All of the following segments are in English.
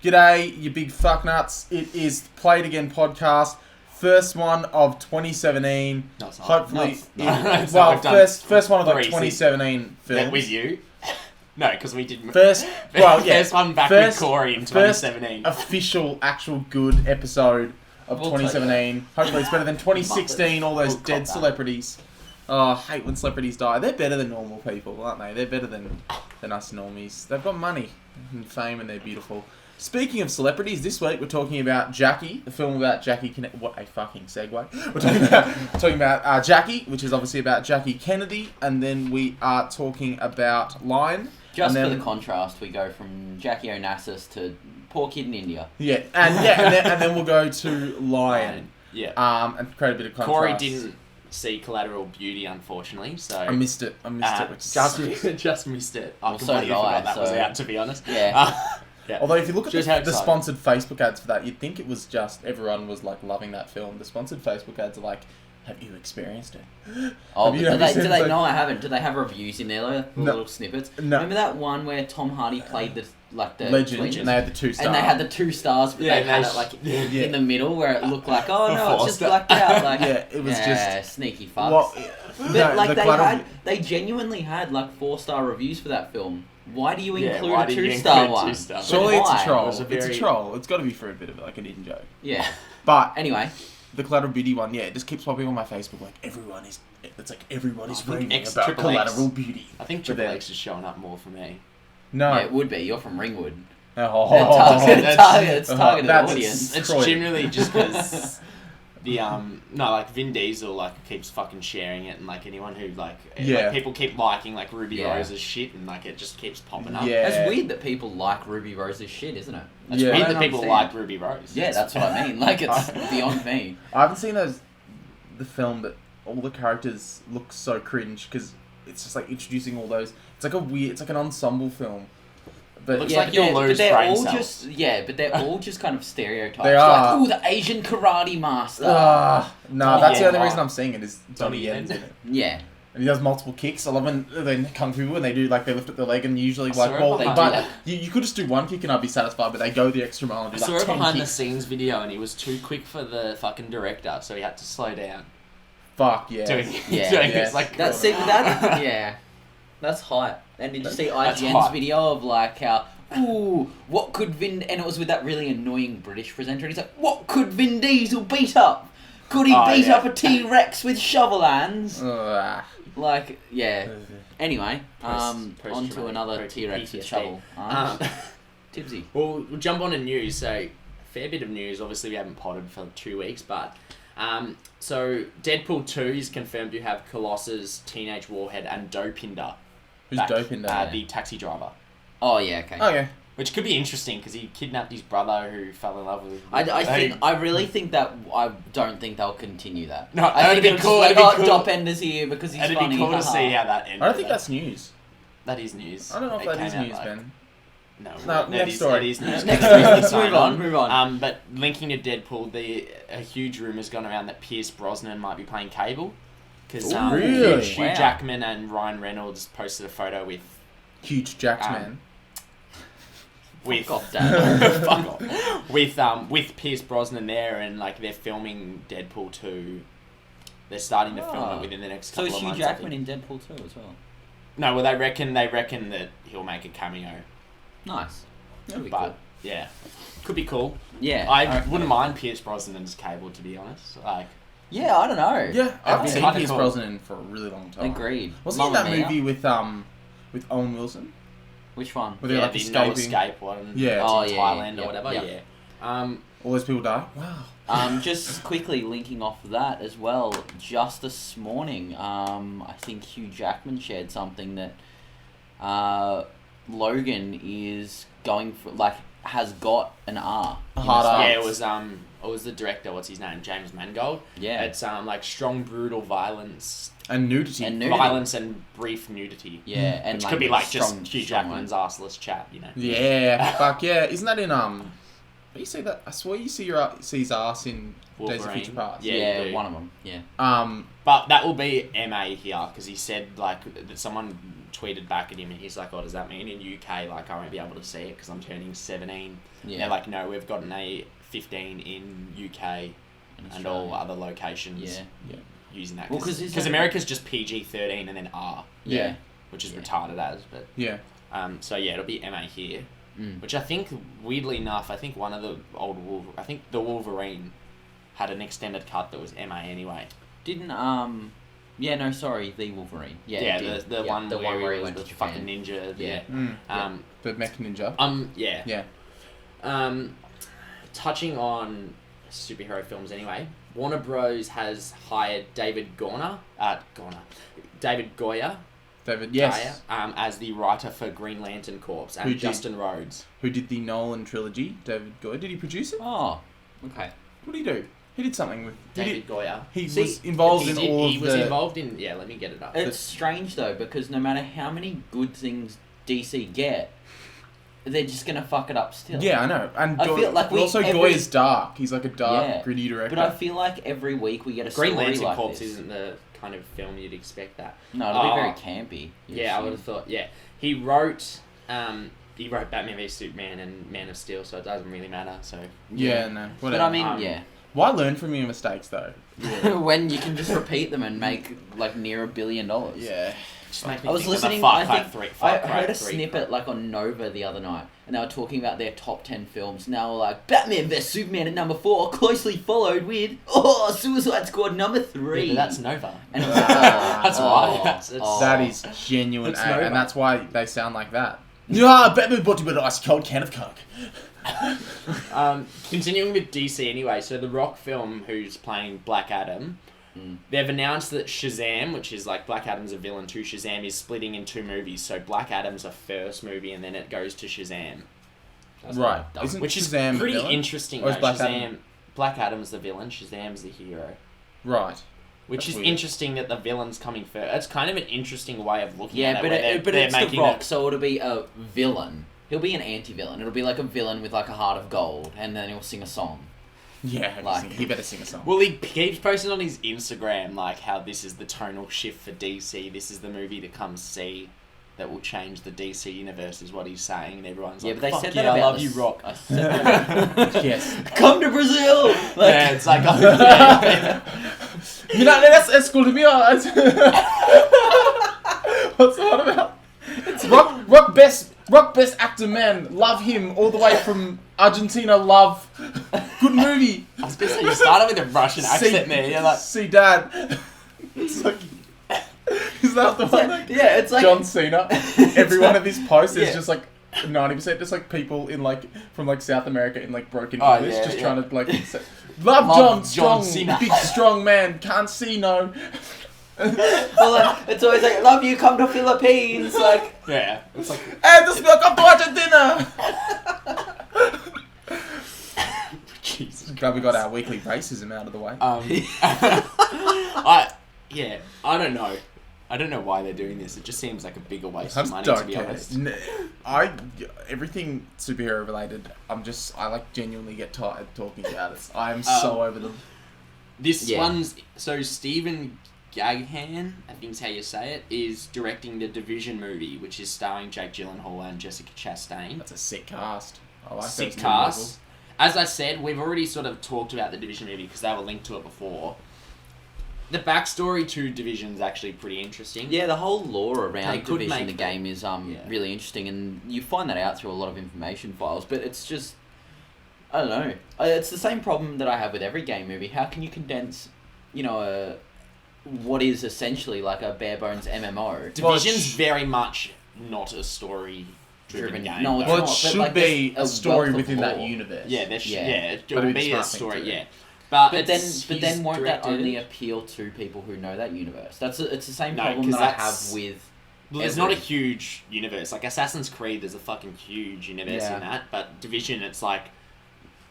G'day, you big fucknuts. It is Play It Again podcast. First one of 2017. No, it's not. Hopefully. First one of the 2017 films. With you? No, because we did... First one back with Corey in 2017. First official, actual good episode of 2017. Hopefully it's better than 2016, all those dead celebrities. Oh, I hate when celebrities die. They're better than normal people, aren't they? They're better than us normies. They've got money and fame and they're beautiful. Speaking of celebrities, this week we're talking about Jackie, the film about Jackie Kennedy. What a fucking segue. We're talking about Jackie, which is obviously about Jackie Kennedy, and then we are talking about Lion. Just for the contrast, we go from Jackie Onassis to Poor Kid in India. And then we'll go to Lion. Yeah. And create a bit of contrast. Corey didn't see Collateral Beauty, unfortunately, so... I missed it. Just missed it. I so completely did I, forgot that was so- out, to be honest. Yeah. Yeah. Although if you look at Just how the excited. sponsored Facebook ads for that, you'd think it was just everyone was like loving that film. The sponsored Facebook ads are like, have you experienced it? Oh, Have but you ever seen do they? it? No, I haven't. Do they have reviews in there though? The No. little snippets. No. Remember that one where Tom Hardy played the Legend, and they had the 2 stars. and they had the 2 stars, but Yeah, they had they it like Yeah. in the middle where it looked like, oh no, it's just Forced. blacked out. Like, Yeah, it was just... sneaky fucks. Well, But no, like the they Collateral- they genuinely had like 4-star reviews for that film. Why do you include why a did you 2-star include one? 2-star? Surely it's Why? a troll. It was a It's a very- troll. It's got to be for a bit of like an in-joke. Yeah. But Anyway, the Collateral Beauty one, it just keeps popping on my Facebook. Like everybody's raving X, about Triple X. Collateral Beauty. I think But Triple then- X is showing up more for me. No. yeah, it would be. You're from Ringwood. Oh, Targeted that's- audience. It's Croydon. generally just because the like Vin Diesel like keeps fucking sharing it, and like anyone who like people keep liking like Ruby Yeah. Rose's shit, and like it just keeps popping up. Yeah. That's weird that people like Ruby Rose's shit, isn't it? That's Yeah. what I Weird don't that people understand. like Ruby Rose. Yeah, that's what I mean. Like, it's beyond me. I haven't seen the film, but all the characters look so cringe because it's just like introducing all those. It's like it's like an ensemble film. But Looks Yeah, like you'll lose they're brain all cells. but they're all just kind of stereotypes. They are. Like, ooh, the Asian karate master. no, that's the Yen. only reason I'm seeing it is Donnie Donnie Yen's Yen. in it. Yeah. And he does multiple kicks. I love when Kung Fu when they do like they lift up their leg and usually I like saw it well, behind but the- you could just do one kick and I'd be satisfied. But they go the extra mile and I do saw like a 10 behind the kicks. scenes video, and he was too quick for the fucking director, so he had to slow down Fuck yeah. doing Yeah. doing Yeah. his like. That's That's hype. And did you see That's IGN's hype. video of like how, ooh, what could Vin... And it was with that really annoying British presenter. And he's like, what could Vin Diesel beat up? Could he beat up a T-Rex with shovel hands? Ugh. Like, yeah. Anyway, on to Post-traumatic another T-Rex with PTSD. shovel. Um, Tibbsy. We'll jump on to news. So, a fair bit of news. Obviously, we haven't potted for 2 weeks, but so Deadpool 2 is confirmed to have Colossus, Teenage Warhead, and Dopinder. Who's back. Dopinder? The taxi driver, Oh, yeah, okay. Okay. which could be interesting because he kidnapped his brother who fell in love with. I really think that... I don't think they'll continue that. No, I it'd think be it'll cool, just it'd be like, cool. Dopender's here because he's It'd funny. be cool to haha. see how that ended. I don't think that's news. That is news. I don't know if It that is came out, news, like- Ben. No, next is, story. It is news. Next Let's news. Move on. But linking to Deadpool, a huge rumour's gone around that Pierce Brosnan might be playing Cable. Because Ooh, really? Hugh Wow. Jackman and Ryan Reynolds posted a photo with Huge Jacks, Um, man. with Fuck off, Dad. fuck off. with Pierce Brosnan there, and like they're filming Deadpool 2. They're starting to film Oh. it within the next So couple is of Hugh months. I Jackman think. in Deadpool 2 as well? No, well they reckon that he'll make a cameo. Nice. That'd be But cool. yeah, could be cool. Yeah. I wouldn't mind Pierce Brosnan as Cable, to be honest. Like, Yeah, I don't know. Yeah, I haven't it's seen kinda Pierce cool. Brosnan for a really long time. Agreed. Wasn't he in Mamma that Mia? movie with Owen Wilson? Which one? Where they're like the No escaping. Escape one. Yeah. It's Oh, in yeah, Thailand yeah, or whatever. yeah. Yeah. All those people die? Wow. Just quickly linking off that as well, just this morning, I think Hugh Jackman shared something that Logan is going for, like, has got an R. A in hard the R. Yeah, States. it was the director. What's his name? James Mangold. Yeah. It's like strong, brutal violence, And nudity. And nudity. violence and brief nudity. Yeah, and Which could be like strong, just Hugh strong Jackman's one. arseless chap, you know. Yeah, fuck yeah. Isn't that in You see that? I swear you see his ass in Days of Wolverine. Future Past. Yeah, you do. one of them. Yeah. But that will be MA here because he said like that someone tweeted back at him and he's like, "Oh, does that mean in UK like I won't be able to see it because I'm turning 17?" Yeah. They're like, "No, we've got an A15 in UK and all other locations." Yeah. Using that Well, because America's just PG-13 and then R, Yeah. which is retarded as, but Yeah. so yeah, it'll be MA here, Mm. which I think weirdly enough, I think one of the I think the Wolverine had an extended cut that was MA anyway. Didn't Yeah, no, sorry, the Wolverine. Yeah, Yeah, it did. the one the where one where he he was went the to Japan. fucking ninja. Yeah. The Mech Ninja. Yeah. Yeah. Touching on superhero films anyway, Warner Bros. Has hired David Goyer, David, yes. as the writer for Green Lantern Corps, and Who did? Justin Rhodes. Who did the Nolan trilogy? David Goyer. Did he produce it? Oh, okay. What did he do? He did something with... David Goyer. He was involved in all of He was involved in... Yeah, let me get it up. It's strange though, because no matter how many good things DC get, they're just gonna fuck it up still. Yeah, I know. And I feel like Goyer's dark. He's like a dark, gritty director. But I feel like every week we get a Green story Lantern like Corps this. isn't the kind of film you'd expect that. No, it'll be very campy. Yeah, I would have thought. Yeah, he wrote Batman v Superman and Man of Steel, so it doesn't really matter. So Yeah, no. Whatever. But I mean, yeah. Why learn from your mistakes though? When you can just repeat them and make like near $1 billion. Yeah. just make me I was think of the listening. Far I Cry think 3. I Far Cry heard a 3 snippet like on Nova the other night, and they were talking about their top 10 films. Now like Batman vs Superman at number 4, closely followed with Suicide Squad number 3. Yeah, but that's Nova. And it was like, That's why. That is genuine, It's Nova. and that's why they sound like that. Yeah, Batman bought you with an ice cold can of Coke. Continuing with DC anyway, so the Rock film who's playing Black Adam, they've announced that Shazam, which is like Black Adam's a villain too, Shazam is splitting in 2 movies, so Black Adam's a first movie and then it goes to Shazam. Right. Isn't Which is Shazam pretty the villain? interesting Or is though. Black Shazam, Adam- Black Adam's the villain, Shazam's the hero. Right. Which That's is weird. interesting that the villain's coming first. It's kind of an interesting way of looking yeah, at but it. but they're it's The making Rock, so it'll be a villain. He'll be an anti-villain. It'll be like a villain with like a heart of gold, and then he'll sing a song. Yeah, Like- he better sing a song. Well, he keeps posting on his Instagram like how this is the tonal shift for DC. This is the movie to come see that will change the DC universe, is what he's saying. And everyone's Yeah, like, but they "Fuck said yeah, that about I love the you, Rock." I said that Yes. Come to Brazil. Like, Yeah, it's like, oh, yeah. Mira, let's go to me. What's that about? Rock best actor, man. Love him all the way from Argentina. Love. Good movie. I was gonna say, you started with a Russian accent there. You're like, See, Dad. It's like, is that the one? yeah, it's like John Cena. Every one of his posts is Yeah. just like 90% just like people in like from like South America in like broken Oh, English, yeah, just yeah. trying to like say, love John strong, Cena. big strong man, can't see no. well, like, it's always like love you. Come to Philippines. Like yeah. It's like, Hey, this milk come to Argentina. Jesus. Glad we got our weekly racism out of the way. I don't know. I don't know why they're doing this. It just seems like a bigger waste I of just money, don't to be care. honest. Everything superhero related. I like genuinely get tired talking about it. I am so over them. This Yeah. one's so Stephen Gaghan, I think is how you say it, is directing the Division movie, which is starring Jake Gyllenhaal and Jessica Chastain. That's a sick cast. I like Sick those two cast. As I said, we've already sort of talked about the Division movie because they were linked to it before. The backstory to Division is actually pretty interesting. yeah, the whole lore They around could Division, make the game, is really interesting, and you find that out through a lot of information files. But it's just, I don't know. It's the same problem that I have with every game movie. How can you condense, what is essentially like a bare bones MMO? Division's very much not a story-driven game. No, it's Well, it not, but, should like, be there's a story wealth of within that lore. universe. Yeah, it But will it'd be be a smart thing story, to do. yeah. But But then he's won't that directed- only appeal to people who know that universe? It's the same No, problem 'cause that I have that's- with. Well, there's not a huge universe. Like Assassin's Creed, there's a fucking huge universe Yeah. in that. But Division, it's like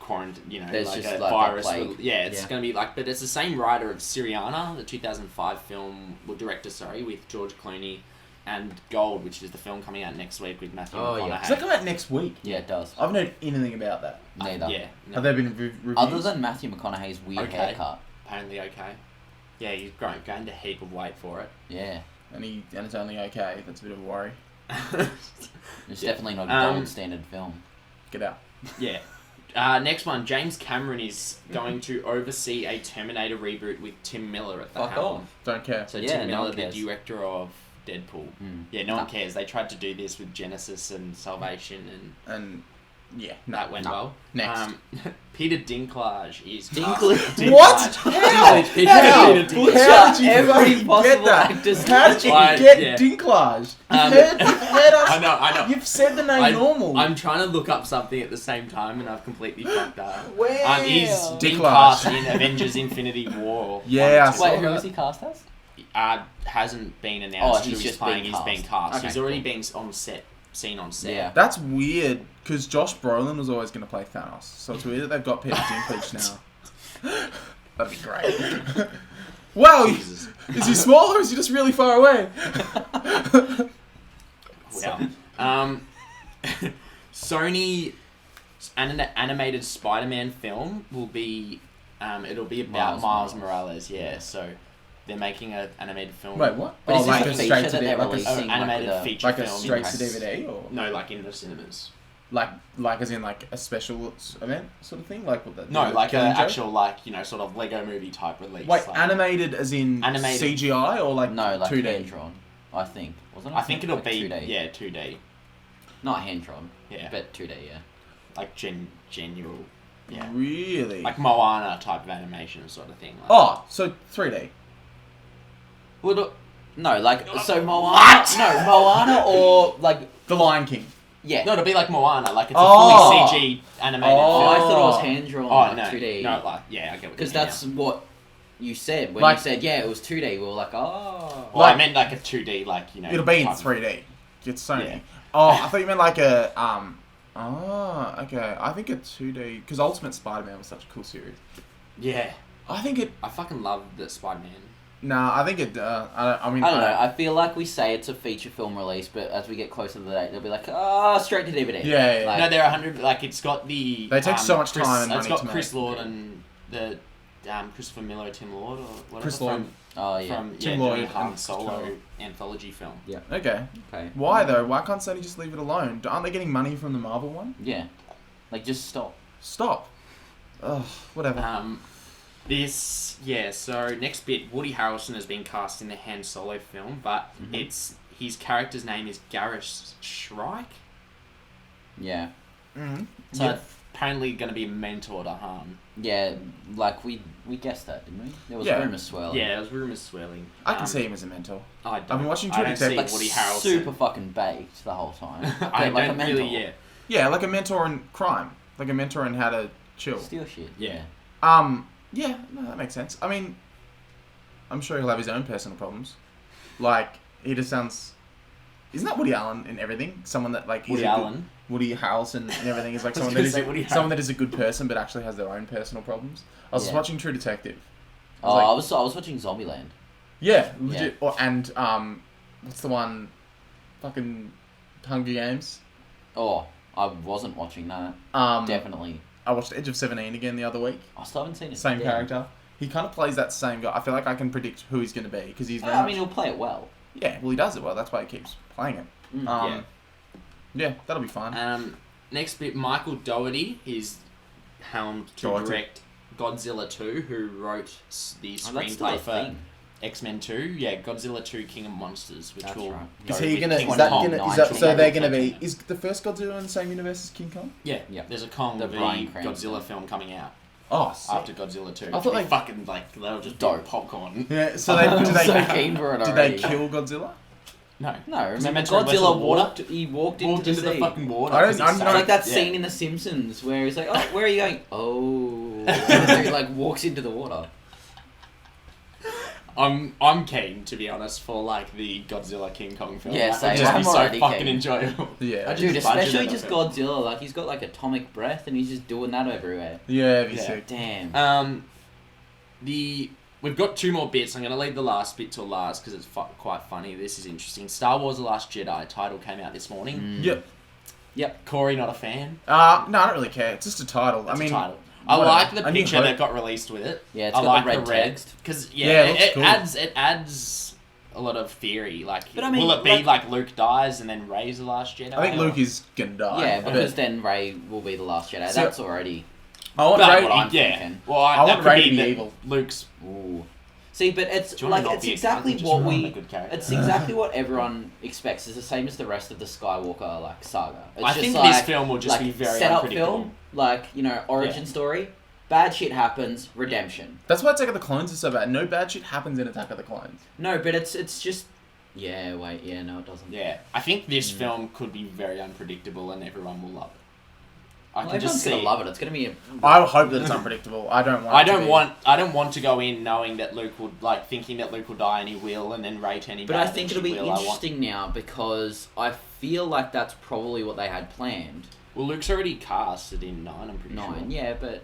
quarantine, There's like just a like a virus. plague. Yeah, it's Yeah. gonna be like. But it's the same writer of Syriana, the 2005 film, director, with George Clooney, and Gold, which is the film coming out next week with Matthew McConaughey. Does that come out next week? Yeah, it does. I haven't heard anything about that. Neither. Yeah. No, Have there been reviews? Other than Matthew McConaughey's weird Okay. haircut. apparently okay. Yeah, he's gained a heap of weight for it. Yeah. And it's only okay. That's a bit of a worry. It's Yeah. definitely not a Um, gold standard film. Get out. Yeah. Next one, James Cameron is going to oversee a Terminator reboot with Tim Miller at the Fuck helm. off. Don't care. So Yeah, Tim no Miller, one the cares. director of Deadpool. Mm. Yeah, no one cares. They tried to do this with Genesis and Salvation, and And yeah, no. that went no. well. Next. Peter Dinklage is Dinklage? What? How? Peter How? Dinklage. How did you Every fucking possible get that? actor's How did you name. get Yeah. Dinklage? Um, You've heard us. I know. You've said the name normal. I'm trying to look up something at the same time, and I've completely fucked up. Well. He's been Dinklage. cast in Avengers: Infinity War. Yeah, I 1 and 2. saw Wait, who that. was he cast as? Hasn't been announced. Oh, he's who just playing. been He's cast. been cast. Okay, He's already cool. been on set, seen on set. Yeah. That's weird because Josh Brolin was always going to play Thanos, so it's weird that they've got Peter Dinklage now. That'd be great. Wow, Jesus. is he small or is he just really far away? Wow. Sony's animated Spider-Man film will be, it'll be about Miles Morales. Yeah, so they're making an animated film. Wait, what? But is like this a a straight feature to that they're like releasing? animated like feature like a film. straight Yes. to DVD or No, like in the cinemas. like as in like a special event sort of thing, like what that. No, like Killing an Joke? actual sort of Lego movie type release. Wait, like, animated as in Animated. CGI or like No, like 2D? hand-drawn, I think. Wasn't it? I think it'll like be 2D. 2D. Not hand-drawn, Yeah, but 2D, yeah. like genuine. Yeah, Really? like Moana type of animation sort of thing. Like, Oh, so 3D. Well, no, like, so Moana... No, Moana or, like... The Lion King. Yeah. no, it'll be like Moana, like it's Oh. a fully CG animated Oh, film. I thought it was hand-drawn, Oh, like no, 2D. no, like yeah, I get what you Because mean. that's what you said. When Like- you said, yeah, it was 2D, we were like, oh... Well, I like- meant like a 2D, like It'll be in type of- 3D. It's Sony. Yeah. Oh, I thought you meant like a Oh, okay. I think a 2D because Ultimate Spider-Man was such a cool series. Yeah, I think it. I fucking love the Spider-Man. Nah, I think it. I mean, I don't know. I feel like we say it's a feature film release, but as we get closer to the date, they'll be like, straight to DVD. Yeah, yeah. Like, No, there are 100. Like it's got the. They take so much Chris, time and It's money got to Chris make. Lord and the Christopher Miller, Tim Lord, or whatever. Chris Lord. oh, yeah. From Tim doing Lloyd a Han and Solo Christopher. anthology film. Okay. Okay. Why though? Why can't Sony just leave it alone? Aren't they getting money from the Marvel one? Yeah. Like, just stop. Stop. Ugh. Whatever. So next bit, Woody Harrelson has been cast in the Han Solo film, but it's his character's name is Garrus Shrike. Yeah. Mm-hmm. So Yeah. apparently going to be a mentor to Han. Yeah, like, we guessed that, didn't we? There was Yeah. rumours swirling. Yeah, there's rumours swirling. I can see him as a mentor. I've been watching I True don't Detective. see Like, Woody Harrelson. super fucking baked the whole time. I But like don't a mentor. really. Yeah. Yeah, like a mentor in crime, like a mentor in how to chill. Steal shit. Yeah. Yeah, no, that makes sense. I mean, I'm sure he'll have his own personal problems. Like, he just sounds. Isn't that Woody Allen in everything? Someone that like Woody is a Allen. Good, Woody Harrelson and everything is like I was someone that gonna is say Woody someone that is a good person but actually has their own personal problems. I was just Yeah. watching True Detective. I Oh, was I was watching Zombieland. Yeah, legit. Or, and what's the one? Fucking Hunger Games. Oh, I wasn't watching that. Definitely. I watched Edge of 17 again the other week. I still haven't seen it. Same Damn. character. He kind of plays that same guy. I feel like I can predict who he's going to be because he's very I much- mean, he'll play it well. yeah, well he does it well. That's why he keeps playing it. Mm, Yeah, that'll be fine. Next bit, Michael Dougherty is helmed to Dougherty. direct Godzilla 2, who wrote the Oh, that's still screenplay a for thing. X-Men 2. Yeah, Godzilla 2 King of Monsters, which That's will right. go Is he with gonna? King Is that Kong. gonna? Is Nigel that so? They're Kong. gonna be. Is the first Godzilla in the same universe as King Kong? Yeah, Yeah. there's a Kong The v Bryan Cranston. Godzilla film coming out Oh, sick. after Godzilla 2. I thought They they- fucking they'll just do Dope. popcorn. Yeah. So they I'm do they so keen for it did already. they kill Godzilla? No, No, he remember meant to wrestle Godzilla water? walked into Walked the into the sea. fucking water. I don't- 'cause I'm it's not- It's like that yeah. scene in The Simpsons where he's like, "Oh, where are you going?" Oh, and he like walks into the water. I'm keen, to be honest, for like the Godzilla King Kong film. Yeah, That same. would just I'm be so already fucking keen. enjoyable. Yeah. I Dude, just budgeted especially on just it. Godzilla. Like he's got like atomic breath and he's just doing that everywhere. Yeah, it'd be Yeah. sick. Damn. The we've got 2 more bits. I'm going to leave the last bit till last because it's quite funny. This is interesting. Star Wars: The Last Jedi title came out this morning. Yep. Corey, not a fan? No, I don't really care. It's just a title. It's I mean, a title. I whatever. like the A New picture Hope. that got released with it. Yeah, it's I got like the red text. Because, it looks it cool. adds a lot of theory. Like, But I mean, will it be like Luke dies and then Rey's the last Jedi? I think or- Luke is gonna die. Yeah, but because then Rey will be the last Jedi. So- That's already. I want But Rey. I'm yeah. thinking. Well, I that want could Rey be to be that evil. Luke's. Ooh. See, but it's Do you wanna like not it's be a exactly cunt? Just what want a we. good character. It's exactly what everyone expects. It's the same as the rest of the Skywalker like saga. It's I just think like, this film will just like be very set up unpredictable. film, like origin story. Bad shit happens, redemption. That's why Attack of the Clones is so bad. No bad shit happens in Attack of the Clones. No, but it's just. Yeah, wait, yeah, no, it doesn't. Yeah, I think this film could be very unpredictable and everyone will love it. I Well, can just everyone's see. gonna love it. It's gonna be. I hope that it's unpredictable. I don't want. I don't want to go in knowing that Luke will thinking that Luke will die and he will, and then Rey turning But bad I think and it'll she be will. I want- interesting now because I feel like that's probably what they had planned. Well, Luke's already casted in 9. I'm pretty 9, sure. yeah, but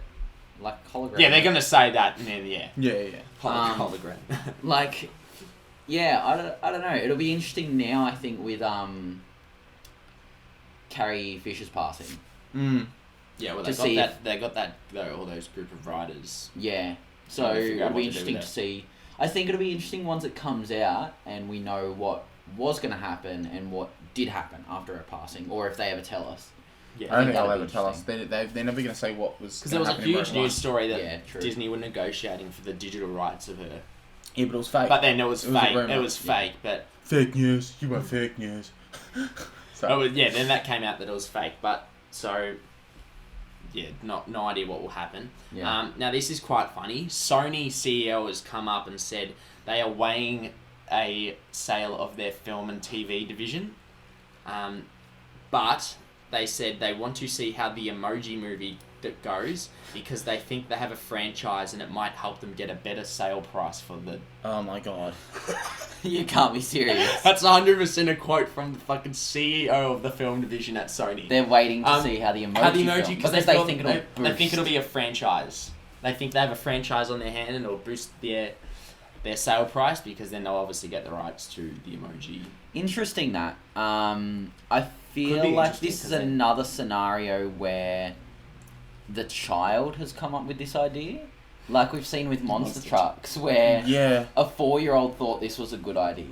like hologram. Yeah, they're gonna say that, and then yeah, Yeah. hologram. Like, yeah, I don't know. It'll be interesting now. I think with Carrie Fisher's passing. Yeah, well, To they see got that all those group of writers. Yeah, so Yeah, figure out it'll what be to do interesting with to it. see. I think it'll be interesting once it comes out and we know what was going to happen and what did happen after her passing, or if they ever tell us. I don't think think they'll that'll be ever tell us. They're never gonna say what was. Because there was a huge news story that Yeah, true. Disney were negotiating for the digital rights of her. Yeah, but it was fake. But then it was It was a fake. rumour. It was fake, but Fake news. You want fake news. So then that came out that it was fake. But so yeah, no idea what will happen. Yeah. Now this is quite funny. Sony CEO has come up and said they are weighing a sale of their film and TV division, but they said they want to see how the Emoji Movie that goes because they think they have a franchise and it might help them get a better sale price for the. Oh my god. You can't be serious. That's 100% a quote from the fucking CEO of the film division at Sony. They're waiting to see how the emoji film, because they think it'll boost. They think it'll be a franchise. They think they have a franchise on their hand and it'll boost their sale price because then they'll obviously get the rights to the emoji. Interesting that. I Could feel be like interesting this is 'cause they- another scenario where the child has come up with this idea. Like we've seen with Monster Trucks, where Yeah. a 4-year-old thought this was a good idea.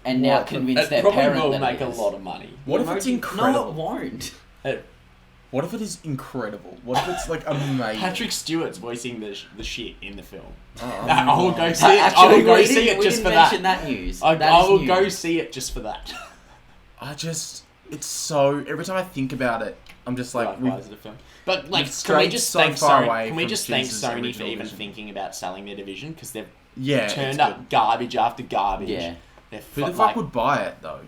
And now What? convinced It their probably parent will that make it a is. lot of money. What if it's Emoji- incredible? No, it won't. What if it is incredible? What if it's like amazing? Patrick Stewart's voicing the shit in the film. Oh, I will go no. see it. I Actually, will go we see didn't- it we just didn't for mention that. that news. I That is will news. go see it just for that. It's so. Every time I think about it, I'm just like, Likewise, the film. But like, we've can we strayed just so thank far Sony? away Can we from just thank Jesus' Sony for original even vision. thinking about selling their division because they've yeah, turned it's up good. garbage after garbage. Yeah. They're Who the like, fuck would buy it though?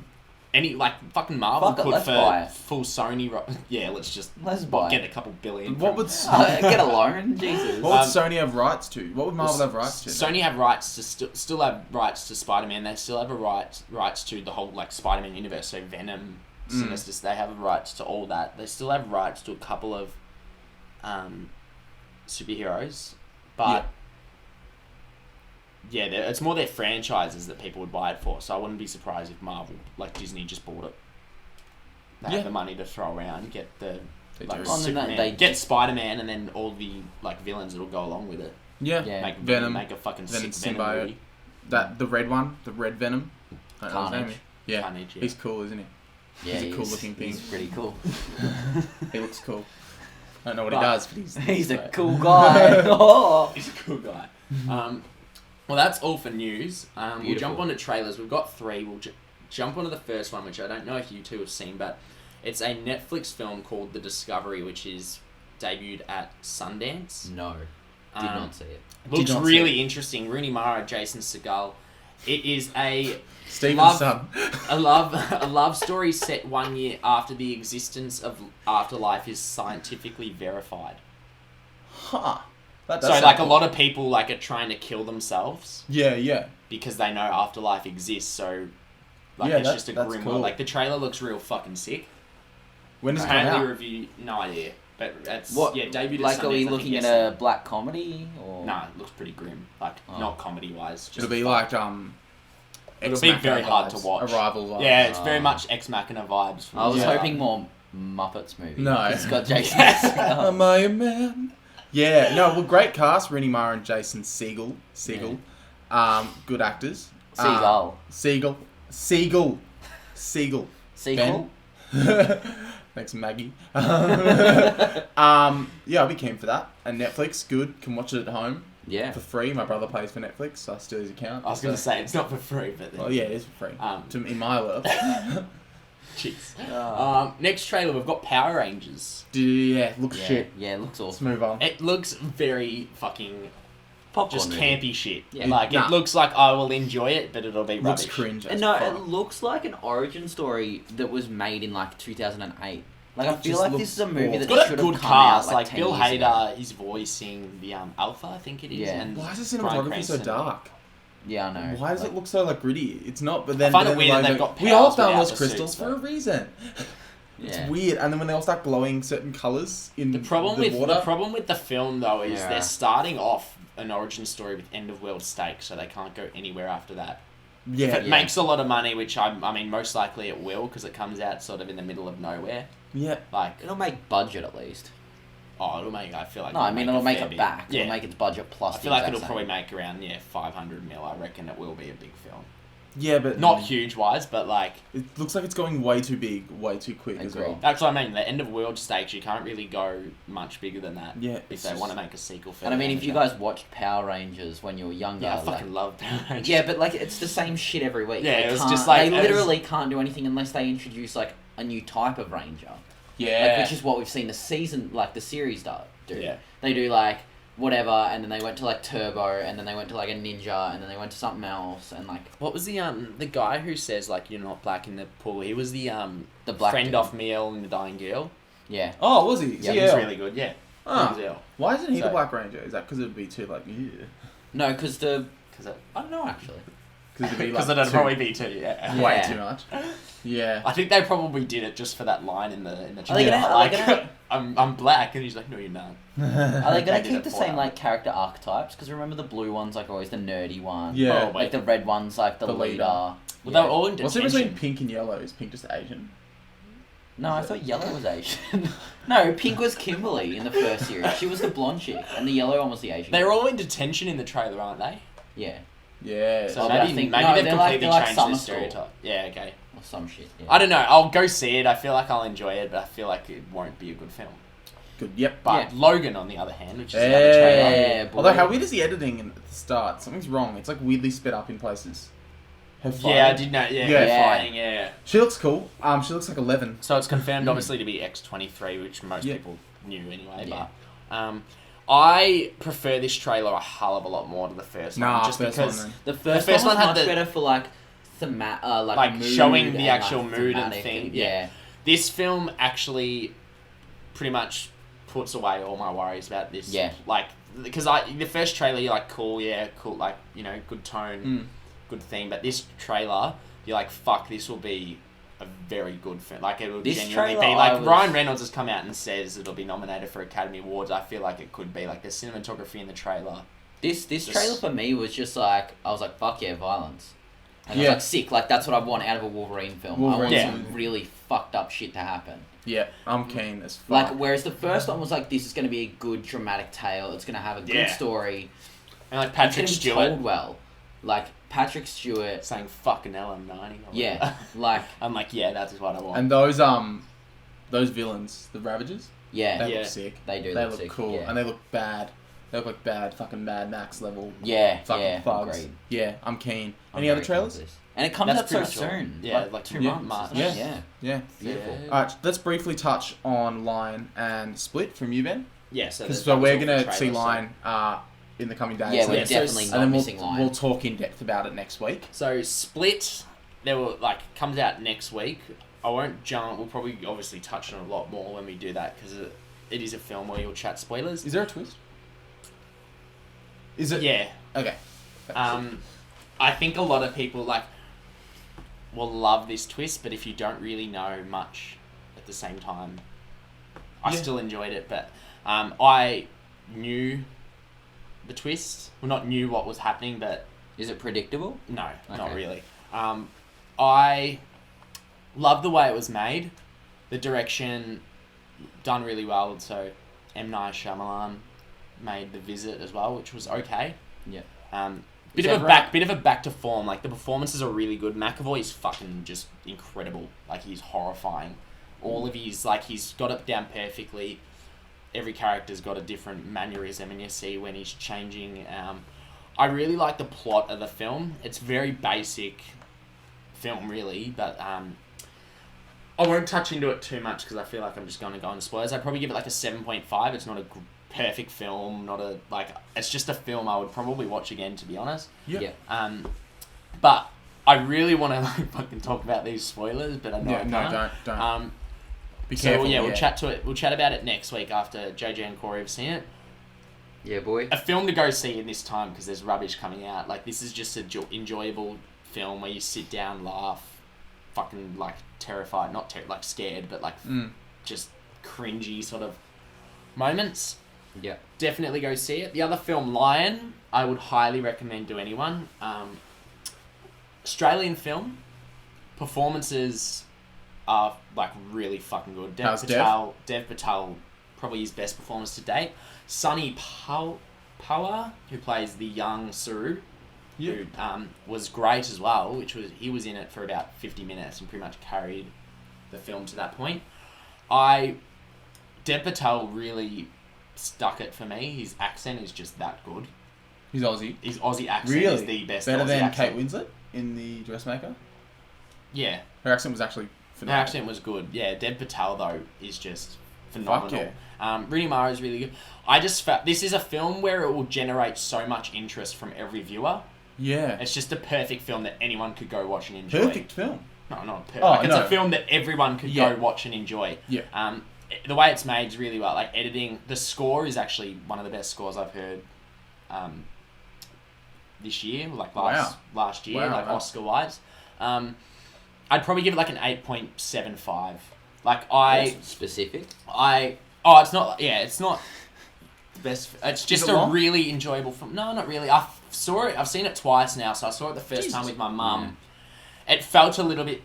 any fucking Marvel Fuck it, could let's for buy it. full Sony. Yeah, let's buy get it. a couple billion. What from- would Get a loan, Jesus. what would Sony have rights to? What would Marvel have rights to? Sony have rights to still have rights to Spider-Man. They still have a rights to the whole Spider-Man universe. So Venom, Sinister. They have rights to all that. They still have rights to a couple of superheroes, but yeah, it's more their franchises that people would buy it for. So I wouldn't be surprised if Marvel, Disney, just bought it. They have the money to throw around, get the They like do. Oh, no, Superman, they get just- Spider-Man, and then all the villains that'll go along with it. Yeah. Yeah. Make Venom, make a fucking Venom sick Venom symbiote. movie. The red one, the red Venom. I don't know his Carnage. name. Yeah. Carnage, yeah. He's cool, isn't he? Yeah, He's a cool looking thing. He's pretty cool. He looks cool. I don't know what But- he does, but he's He's a great. cool guy. Oh. He's a cool guy. Well, that's all for news. We'll Beautiful. jump on to trailers. We've got 3. We'll jump onto the first one, which I don't know if you two have seen, but it's a Netflix film called The Discovery, which is debuted at Sundance. No, did not see it. Looks not see really interesting. Rooney Mara, Jason Segel. It is a Steven's son. a love story set 1 year after the existence of afterlife is scientifically verified. Huh. That So does like a sound lot of people are trying to kill themselves Yeah. because they know afterlife exists. So Yeah, it's just a that's grim cool. world. Like the trailer looks real fucking sick. When does it come Apparently out? review no idea. But it's What? debuted Like, at are we Sundance, I looking think, at a black comedy or? No, it looks pretty grim. Like not comedy wise. It'll be like It'll be very hard to watch. Arrival vibes. Yeah, it's very much Ex Machina vibes. From I was the start. hoping more Muppets movie. No. It's got Jason. Am I a man? Yeah, no, well, great cast. Rooney Mara and Jason Segel. Good actors. Seagull. Seagull. Sequel. Thanks, Maggie. Yeah, I'll be keen for that. And Netflix, good. Can watch it at home Yeah. for free. My brother pays for Netflix, so I steal his account. I was going to say it's not for free, but Well, yeah, it is for free. In my world. jeez. Next trailer, we've got Power Rangers. Yeah, looks shit. Yeah, it looks Let's awesome. move on. It looks very fucking Popcorn just movie. campy shit. Yeah. Like Nah. it looks like I will enjoy it, but it'll be Looks rubbish. cringe. as No, fuck. it looks like an origin story that was made in like 2008. Like I It feel just like looks this is a movie awful. that It's got a should good have come out cast. Like 10 Bill years ago. Hader is voicing the Alpha, I think it is. Yeah. And Why is the Bryan cinematography so Cranston. dark? Yeah, I know. Why does Like, it look so like gritty? It's not. But then I find but it then weird that like, they've got we all powers found without those the crystals suits, for a reason. It's Yeah. weird. And then when they all start glowing certain colours in The problem the with water. the problem with the film though is Yeah. they're starting off an origin story with end of world stake, so they can't go anywhere after that. yeah, If it Yeah. makes a lot of money, which I mean most likely it will, because it comes out sort of in the middle of nowhere. yeah. Like, It'll make budget at least. it'll make. I feel like. No, I mean it'll make fair it bit. back. Yeah, It'll make its budget plus. I the feel like exact it'll same. probably make around 500 mil. I reckon it will be a big film. Yeah, but Not huge wise, but like It looks like it's going way too big, way too quick as Agreed. well. that's what I mean. The end of world stakes, you can't really go much bigger than that. Yeah, if it's they just- want to make a sequel. For And I mean, if you Avatar. guys watched Power Rangers when you were younger, yeah, I like- fucking love Power Rangers. yeah, but like it's the same shit every week. Yeah, They it was can't- just like- they it was- literally can't do anything unless they introduce like a new type of ranger. Yeah, Like, which is what we've seen the season, like the series do. Yeah. They do like whatever, and then they went to like Turbo, and then they went to like a ninja, and then they went to something else, and like What was the guy who says like you're not black in the pool? He was the black friend dude. off Miel in the Dying Girl. Yeah. Oh, was he? Yeah, He was really good. Yeah. Ah. He was ill. Why isn't he the So- Black Ranger? Is that because it would be too like yeah? No, because the Because I don't know actually. Because it'd be like it'd too- probably be too. Yeah. way Yeah. too much. Yeah. I think they probably did it just for that line in the they trailer. gonna- are Like, they gonna- I'm black, and he's like, no, you're not. Are they gonna did keep it the for same him. like character archetypes? Because remember the blue one's like always the nerdy one. Yeah. Oh, wait. Like the red one's like the The leader. leader. Well, Yeah. they were all in What's detention. the difference between pink and yellow? Is pink just Asian? No, I thought yellow was Asian. No, pink was Kimberly in the first series. She was the blonde chick, and the yellow one was the Asian. They're all in detention in the trailer, aren't they? Yeah, Yeah. So Oh, but I maybe think- maybe no, they've they're like- completely they're like changed summer the school. stereotype. Yeah, okay. or some shit. Yeah. I don't know. I'll go see it. I feel like I'll enjoy it, but I feel like it won't be a good film. Good. Yep. But Yeah. Logan, on the other hand, which is the other trailer. Yeah, boy. Although, how weird is the editing at the start? Something's wrong. It's like weirdly sped up in places. Her Yeah, I fight. did know. Yeah, Yeah. yeah. Flying. Yeah. She looks cool. She looks like 11. So it's confirmed, obviously, to be X-23, which most Yeah. people knew anyway. Yeah. But I prefer this trailer a hell of a lot more to the first Nah, one, just first because one then. The first, first one one was had much the- better for like like mood showing the and, actual like, mood and thematic thing, yeah. this film actually pretty much puts away all my worries about this. Yeah. Like, because the first trailer, you're like, cool, like, you know, good tone, good theme. But this trailer, you're like, fuck, this will be a very good film. Like, it will This genuinely trailer, be like, I was- Ryan Reynolds has come out and says it'll be nominated for Academy Awards. I feel like it could be. Like, the cinematography in the trailer. This Just- trailer for me was just like I was like fuck yeah violence. And I Yeah. was like sick. Like that's what I want out of a Wolverine film. Wolverine, I want yeah. some really fucked up shit to happen. Yeah, I'm keen as fuck. Like whereas the first one was like this is going to be a good dramatic tale. It's going to have a good Yeah. story. And like It's Patrick going to be Stewart told well. Like Patrick Stewart. saying fucking hell, I'm 90. or Yeah. whatever. Like I'm like, yeah, that's what I want. and those villains, the Ravagers, yeah. they Yeah. look sick. They do They look look sick, cool, yeah. and they look bad. They look like bad fucking Mad Max level Yeah. fucking Yeah. thugs. Agreed. Yeah, I'm keen. I'm Any other very trailers? keen for this. And it comes That's out so pretty sure. soon. Yeah, like 2 Yeah. months. isn't it? Yeah. Yeah. Yeah. Beautiful. Yeah. Alright, let's briefly touch on Line and Split from you, Ben. Yeah, so Because that was we're all the gonna trailers, see so- Line in the coming days. Yeah, we're Yeah, so definitely s- not and then missing Line. we'll talk in depth about it next week. So Split, there will comes out next week. I won't jump. We'll probably obviously touch on it a lot more when we do that because it is a film where you'll chat spoilers. Is there a twist? Is it? Yeah. Okay. I think a lot of people will love this twist, but if you don't really know much at the same time, I still enjoyed it, but I knew the twist. Well, not knew what was happening, but Is it predictable? no, not Okay. really. I love the way it was made. The direction done really well. So M. Night Shyamalan made The Visit as well, which was okay. Yeah. Bit Is of that a right? bit of a back to form. Like the performances are really good. McAvoy is fucking just incredible. Like he's horrifying. All of his he's got it down perfectly. Every character's got a different mannerism, and you see when he's changing. I really like the plot of the film. It's very basic film, really, but I won't touch into it too much because I feel like I'm just going to go into spoilers. I'd probably give it like a 7.5. It's not a perfect film, it's just a film I would probably watch again, to be honest. Yeah. But I really want to fucking talk about these spoilers, but I know I can't. No, don't. Be So careful. we'll chat to it. We'll chat about it next week after JJ and Corey have seen it. Yeah, boy. A film to go see in this time because there's rubbish coming out. Like this is just a enjoyable film where you sit down, laugh, fucking like terrified, not scared, but like just cringy sort of moments. Yeah. Definitely go see it. The other film, Lion, I would highly recommend to anyone. Australian film. Performances are like really fucking good. How's Dev Patel, probably his best performance to date. Sonny Power, who plays the young Saru, who was great as well. He was in it for about 50 minutes and pretty much carried the film to that point. Dev Patel really stuck it for me. His accent is just that good. He's Aussie. His Aussie accent Really? is the best. Better Aussie than accent. Kate Winslet in The Dressmaker? Yeah, Her accent was actually her phenomenal. accent was good. Yeah, Dev Patel though is just phenomenal. Fuck Rooney Mara is really good. I just felt this is a film where it will generate so much interest from every viewer. Yeah. It's just a perfect film that anyone could go watch and enjoy. Perfect film. No, not perfect. Oh, It's no. a film that everyone could Yeah. go watch and enjoy. Yeah. The way it's made is really well. Like editing, the score is actually one of the best scores I've heard. This year, like last year, Wow, like wow. Oscar wise. I'd probably give it like an 8.75. Like That's specific. it's not the best. It's just it a long? really enjoyable film. No, not really. I've seen it twice now, so I saw it the first time with my mum. It felt a little bit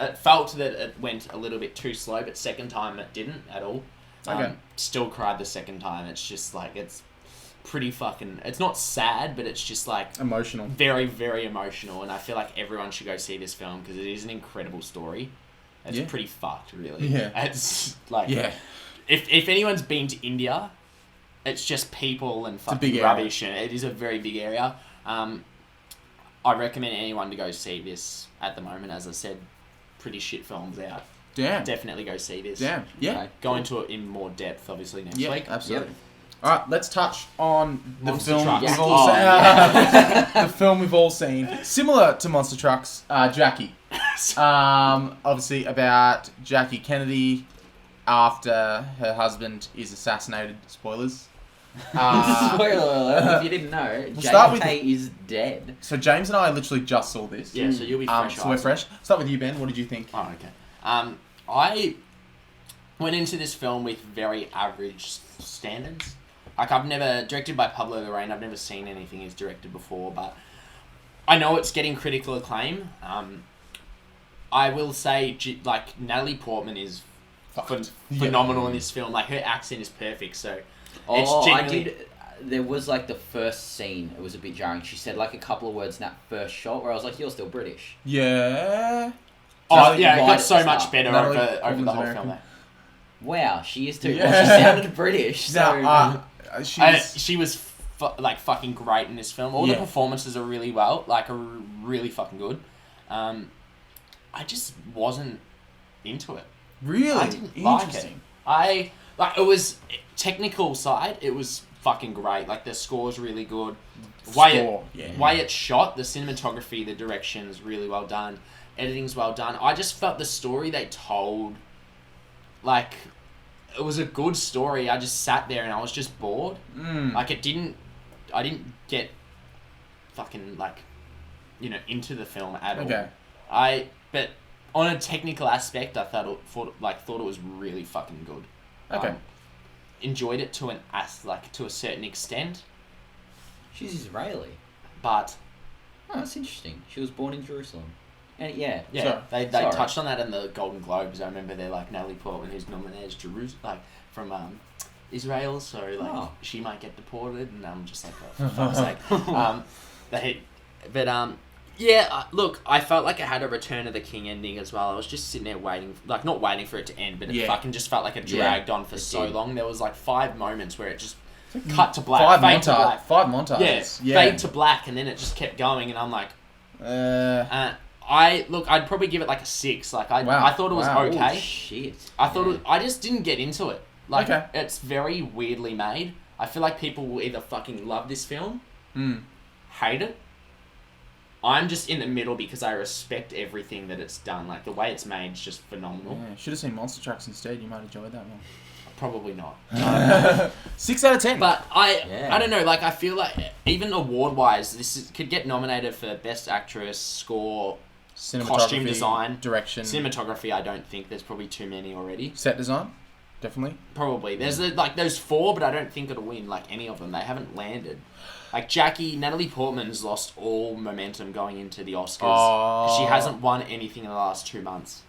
it felt that it went a little bit too slow, but second time it didn't at all. Okay. Still cried the second time. It's just like, it's pretty fucking, it's not sad, but it's just like Emotional. very, very emotional, and I feel like everyone should go see this film because it is an incredible story. It's pretty fucked, really. Yeah. It's like, Yeah. if anyone's been to India, it's just people and big fucking area. rubbish, and it is a very big area. I recommend anyone to go see this at the moment. As I said, pretty shit films out. Damn. Definitely go see this. Damn. Yeah. Okay. Go into it in more depth, obviously, next Yeah, week. absolutely. All right, let's touch on the Monster film Trucks. we've Jackie. all Oh, seen. The film we've all seen, similar to Monster Trucks, Jackie. Obviously about Jackie Kennedy after her husband is assassinated. Spoilers. Spoiler alert, if you didn't know, start with- JK is dead. So James and I literally just saw this. Yeah, so you'll be fresh. So we're eyes. fresh. Start with you, Ben. What did you think? Oh, okay. I went into this film with very average standards. Like, I've never, directed by Pablo Larraín, I've never seen anything he's directed before, but I know it's getting critical acclaim. I will say, Natalie Portman is phenomenal in this film. Like, her accent is perfect, so it's genuinely... There was like the first scene, it was a bit jarring. She said like a couple of words in that first shot where I was like, you're still British. Yeah. Oh, Natalie yeah, it right got at so the much start. better Natalie over the Portman's whole American. film there. Wow, she is too. Yeah. Well, she sounded British. So No, She was fucking great in this film. All the performances are really really fucking good. I just wasn't into it. really I didn't like it. interesting. It was technical side. It was fucking great. Like the score's really good. Way it's shot, the cinematography, the direction's really well done. Editing's well done. I just felt the story they told, like, it was a good story. I just sat there and I was just bored. Like I didn't get fucking into the film at all. Okay. But on a technical aspect, I thought it was really fucking good. Okay. Enjoyed it to a certain extent, She's Israeli. but Oh, that's interesting. She was born in Jerusalem. And yeah. yeah, they Sorry. touched on that in the Golden Globes. I remember they're like Natalie Portman, who's nominated as Jerusalem, from Israel, so she might get deported, and I'm just like, oh, for fuck's sake. Look, I felt like it had a Return of the King ending as well. I was just sitting there waiting, not waiting for it to end, but it fucking just felt like it dragged on for so long. There was 5 moments where it just cut to black, fade to black. 5 montages. Yeah, fade to black, and then it just kept going, and I'm like, I'd probably give it a 6. I thought it was okay. Oh, shit. I thought I just didn't get into it. It's very weirdly made. I feel like people will either fucking love this film, hate it. I'm just in the middle because I respect everything that it's done. The way it's made is just phenomenal. Yeah, should have seen Monster Trucks instead. You might enjoy that one. Probably not. 6 out of 10. But I don't know. I feel like even award-wise, could get nominated for Best Actress, Score, Costume Design, Direction, Cinematography. I don't think there's probably too many already. Set Design, definitely. Probably. There's those 4, but I don't think it'll win any of them. They haven't landed. Natalie Portman's lost all momentum going into the Oscars. 'Cause she hasn't won anything in the last 2 months.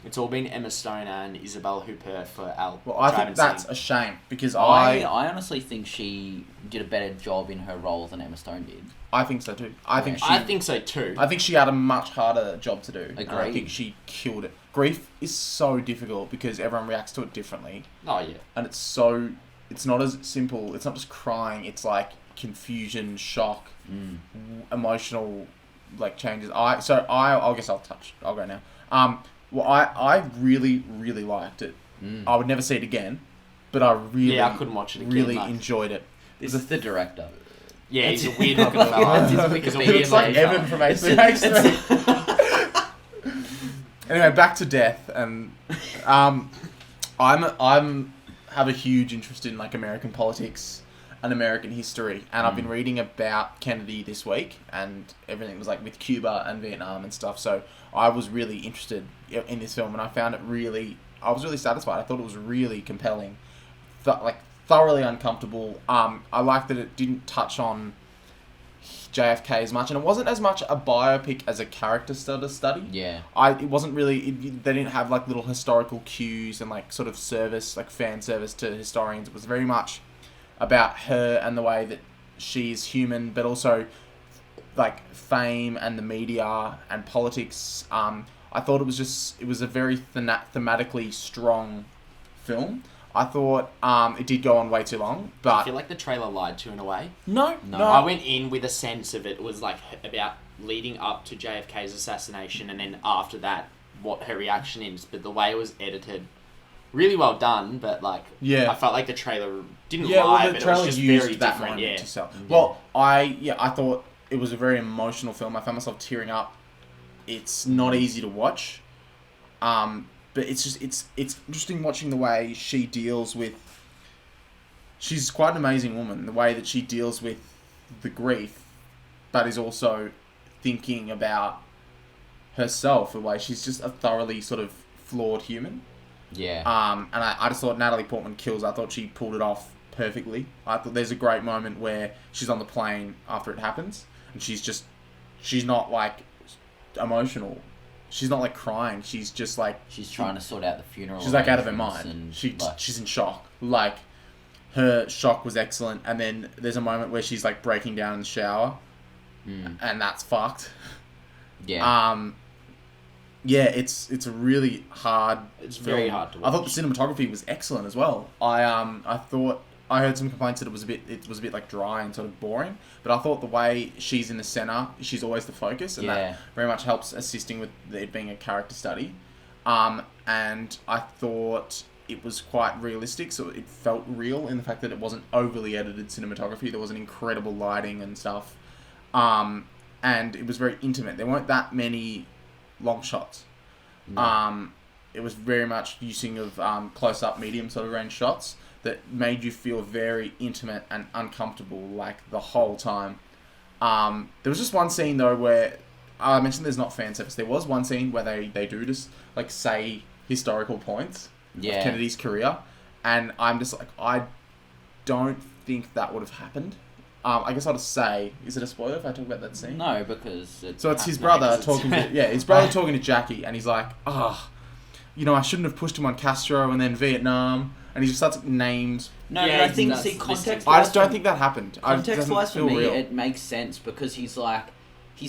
It's all been Emma Stone and Isabelle Huppert for Elle. Well, I think that's a shame because I honestly think she did a better job in her role than Emma Stone did. I think so too. I think so too. I think she had a much harder job to do. Agreed. I think she killed it. Grief is so difficult because everyone reacts to it differently. Oh yeah. And it's not as simple. It's not just crying. It's confusion, shock, emotional changes. I guess I'll go now. Well, I really, really liked it. I would never see it again, but I couldn't watch it again. Really enjoyed it. This is the director. Yeah, he's a weird looking fella. He looks like Evan from H3. Anyway, back to Death, and I'm have a huge interest in American politics and American history, and I've been reading about Kennedy this week, and everything was with Cuba and Vietnam and stuff. So I was really interested in this film, and I found it I was really satisfied. I thought it was really compelling, thoroughly uncomfortable. I liked that it didn't touch on JFK as much, and it wasn't as much a biopic as a character study. Yeah. It wasn't really. They didn't have little historical cues and sort of service, fan service to historians. It was very much about her and the way that she's human, but also fame and the media and politics. I thought it was a very thematically strong film. I thought it did go on way too long, but I feel like the trailer lied to you in a way. No. I went in with a sense of it was about leading up to JFK's assassination, and then after that, what her reaction is. But the way it was edited, really well done. But I felt like the trailer didn't lie, but it was just very different. Yeah. To sell. Well, I thought it was a very emotional film. I found myself tearing up. It's not easy to watch. But it's interesting watching the way she deals with... She's quite an amazing woman, the way that she deals with the grief, but is also thinking about herself, the way she's just a thoroughly sort of flawed human. Yeah. And I just thought Natalie Portman kills. I thought she pulled it off perfectly. I thought there's a great moment where she's on the plane after it happens, and she's not emotional. She's not crying. She's just she's trying to sort out the funeral. She's out of her mind. And she's in shock. Her shock was excellent. And then there's a moment where she's breaking down in the shower, and that's fucked. Yeah. Yeah, it's a really hard. It's very hard to watch. I thought the cinematography was excellent as well. I thought I heard some complaints that it was a bit dry and sort of boring, but I thought the way she's in the center, she's always the focus, and that very much helps assisting with it being a character study. And I thought it was quite realistic, so it felt real in the fact that it wasn't overly edited cinematography. There was an incredible lighting and stuff, and it was very intimate. There weren't that many long shots. No. It was very much using of close-up, medium sort of range shots that made you feel very intimate and uncomfortable the whole time. There was just one scene though where I mentioned there's not fan service. There was one scene where they do just like say historical points of Kennedy's career, and I'm just like, I don't think that would have happened. I guess I'll just say, is it a spoiler if I talk about that scene? No, because it's his brother talking to his brother talking to Jackie, and he's like, I shouldn't have pushed him on Castro and then Vietnam, and he just starts names. No, yeah, but I think context. I just don't think that happened. Context-wise, for me, real. it makes sense because he's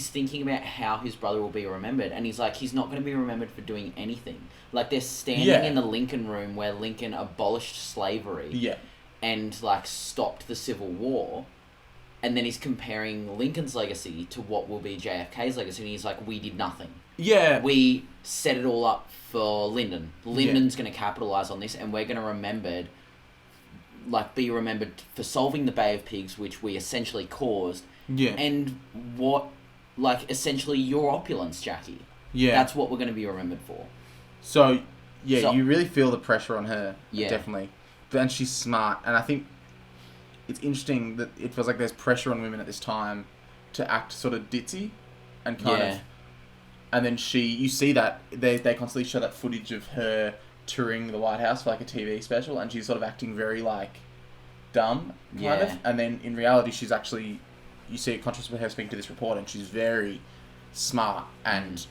thinking about how his brother will be remembered, and he's like, he's not going to be remembered for doing anything. Like, they're standing in the Lincoln Room where Lincoln abolished slavery and, like, stopped the Civil War, and then he's comparing Lincoln's legacy to what will be JFK's legacy, and he's like, we did nothing. Yeah. We set it all up for Lyndon. Lyndon's going to capitalise on this, and we're going to be remembered for solving the Bay of Pigs, which we essentially caused. Yeah. And essentially your opulence, Jackie. Yeah. That's what we're going to be remembered for. So, you really feel the pressure on her. Yeah. Definitely. And she's smart. And I think it's interesting that it feels like there's pressure on women at this time to act sort of ditzy and kind of... And then you see that they constantly show that footage of her touring the White House for like a TV special, and she's sort of acting very like dumb, kind of. And then in reality, she's actually, you see a contrast with her speaking to this reporter, and she's very smart and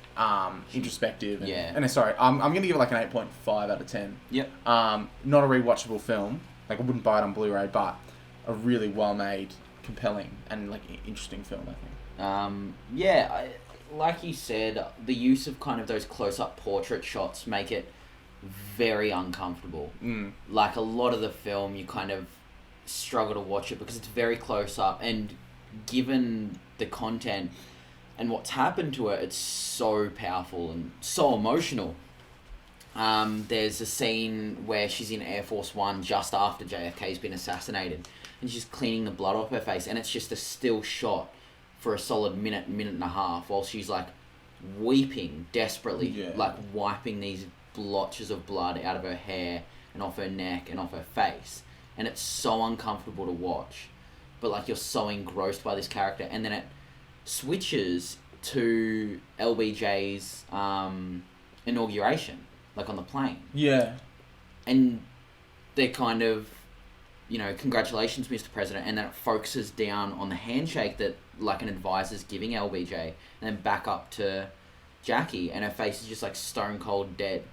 introspective. And sorry, I'm gonna give it like an 8.5 out of 10. Yep. Not a rewatchable film. Like, I wouldn't buy it on Blu-ray, but a really well made, compelling, and like interesting film, I think. Like you said, the use of kind of those close-up portrait shots make it very uncomfortable. Like, a lot of the film, you kind of struggle to watch it because it's very close-up, and given the content and what's happened to her, it's so powerful and so emotional. There's a scene where she's in Air Force One just after JFK's been assassinated, and she's cleaning the blood off her face, and it's just a still shot for a solid minute and a half while she's like weeping desperately, like wiping these blotches of blood out of her hair and off her neck and off her face, and it's so uncomfortable to watch, but like you're so engrossed by this character, and then it switches to LBJ's inauguration, like on the plane, and they're kind of, congratulations, Mr. President, and then it focuses down on the handshake that like an advisor's giving LBJ, and then back up to Jackie, and her face is just like stone cold dead.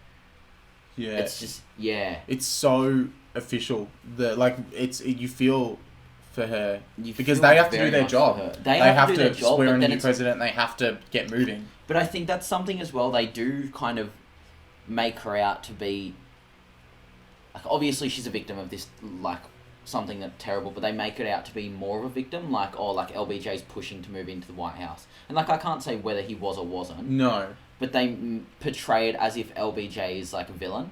It's just it's so official. You feel for her because they have to do their job. They have to swear in a new president. They have to get moving. But I think that's something as well. They do kind of make her out to be like, obviously she's a victim of this, like, something that's terrible, but they make it out to be more of a victim, like LBJ's pushing to move into the White House, and like I can't say whether he was or wasn't. No. But they portray it as if LBJ is like a villain,